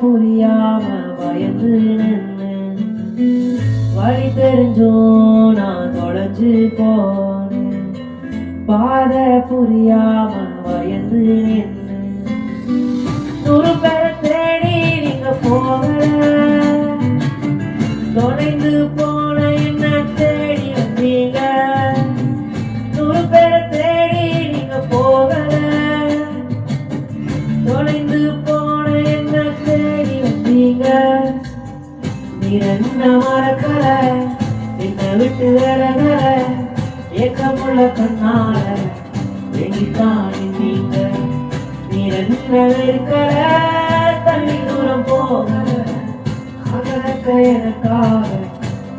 புரியாம பயந்து நின்னு வழி தெரிஞ்சோ நான் தொலைஞ்சு போனேன். பாத புரியாம பயந்து நின்னு நூறு பேரை தேடி நீங்க போகல, தொலைந்து போன என்ன தேடி வந்தீங்க. நூறு பேரை தேடி நீங்க போகல, தொலைந்து போன என்ன தேடி வந்தீங்க. நீர் என்ன மறக்கல, என்னை விட்டு விலகல, ஏக்கமுள்ள கண்ணால வேண்டித்தான் நீங்க. நீர் என்ன இருக்கல, தள்ளி தூரம் போகல, அகலக்க எனக்காக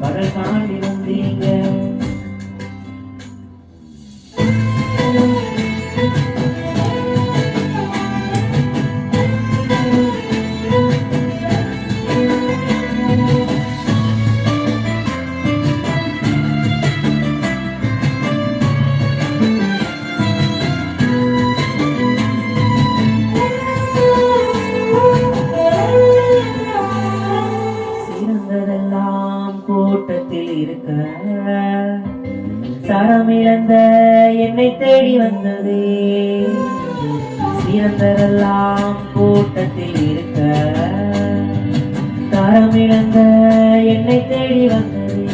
கடல் தாண்டி வந்தீங்க. கூட்டத்தில் இருக்க தரமிழந்த என்னை தேடி வந்ததே. சிறந்ததெல்லாம் கூட்டத்தில் இருக்க தரமிழந்த என்னை தேடி வந்ததே.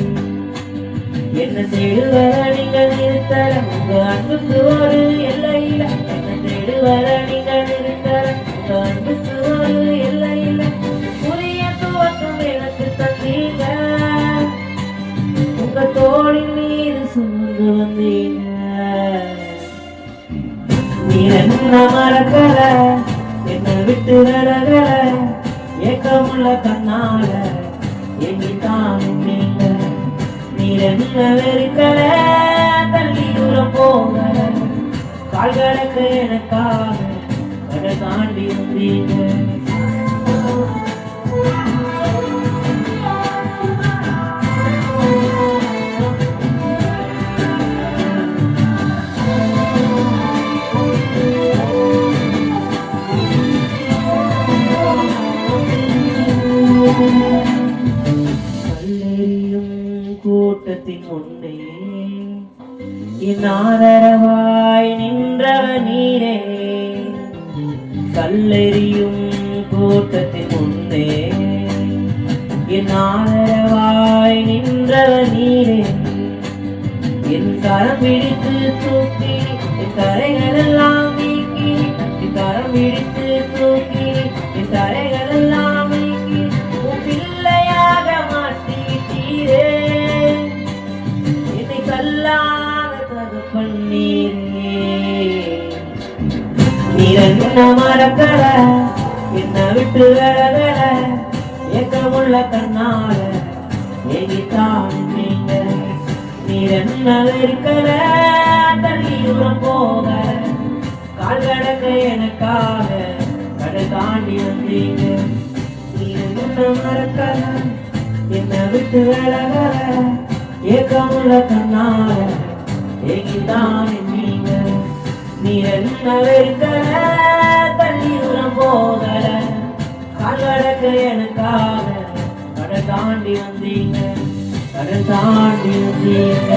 என்ன தேடுவர நீங்கள் நிறுத்தர உங்க அன்புக்கு ஒரு எல்லையில. என்ன தேடுவர நீங்கள் நிறுத்தர உங்க அன்புக்கு ஒரு எல்லையில. புதிய துவக்கம் எனக்கு தந்தீங்க, உங்க தோளின் மீது சுமந்து வந்தீங்க. நீர் என்ன மறக்கல, என்னை விட்டு விலகல, ஏக்கமுள்ள கண்ணால எங்கித்தான் நீங்க. நீர் என்ன வெறுக்கல, தள்ளி தூரம் போகல, கால்களுக்கு எனக்காக கடல் தாண்டி வந்தீங்க. கல்லெறியும் கூட்டத்தின் முன்னே என் ஆதரவாய் நின்றவ நீரே. கல்லெறியும் கூட்டத்தின் முன்னே என் ஆதரவாய் நின்றவ நீரே. என் கரம் பிடித்து தூக்கி என் கரைகளெல்லாம் நீக்கி, என் கரம் பிடித்து தூக்கி என் கரைகளெல்லாம் நீக்கி உன் பிள்ளையாக மாற்றிவிட்டீரே. என்னை கல்லாத தகப்பன் நீரே. நீர் என்ன மறக்கல, என்னை விட்டு விலகல, ஏக்கமுள்ள கண்ணால ஏகித்தான் நீங்க. நீர் என்ன இருக்கல, தள்ளி தூரம் போகல, கால் கடக்க எனக்காக கடல் தாண்டி வந்தீங்க. நீர் என்ன மறக்கல, என்னை விட்டு விலகல, ஏக்கமுள்ள கண்ணால ஏகித்தான் நீங்க. நீர் என்ன இருக்கல, தள்ளி தூரம் போகல, கால் கடக்க எனக்காக கடல் தாண்டி வந்தீங்க. கடல் தாண்டி வந்தீங்க.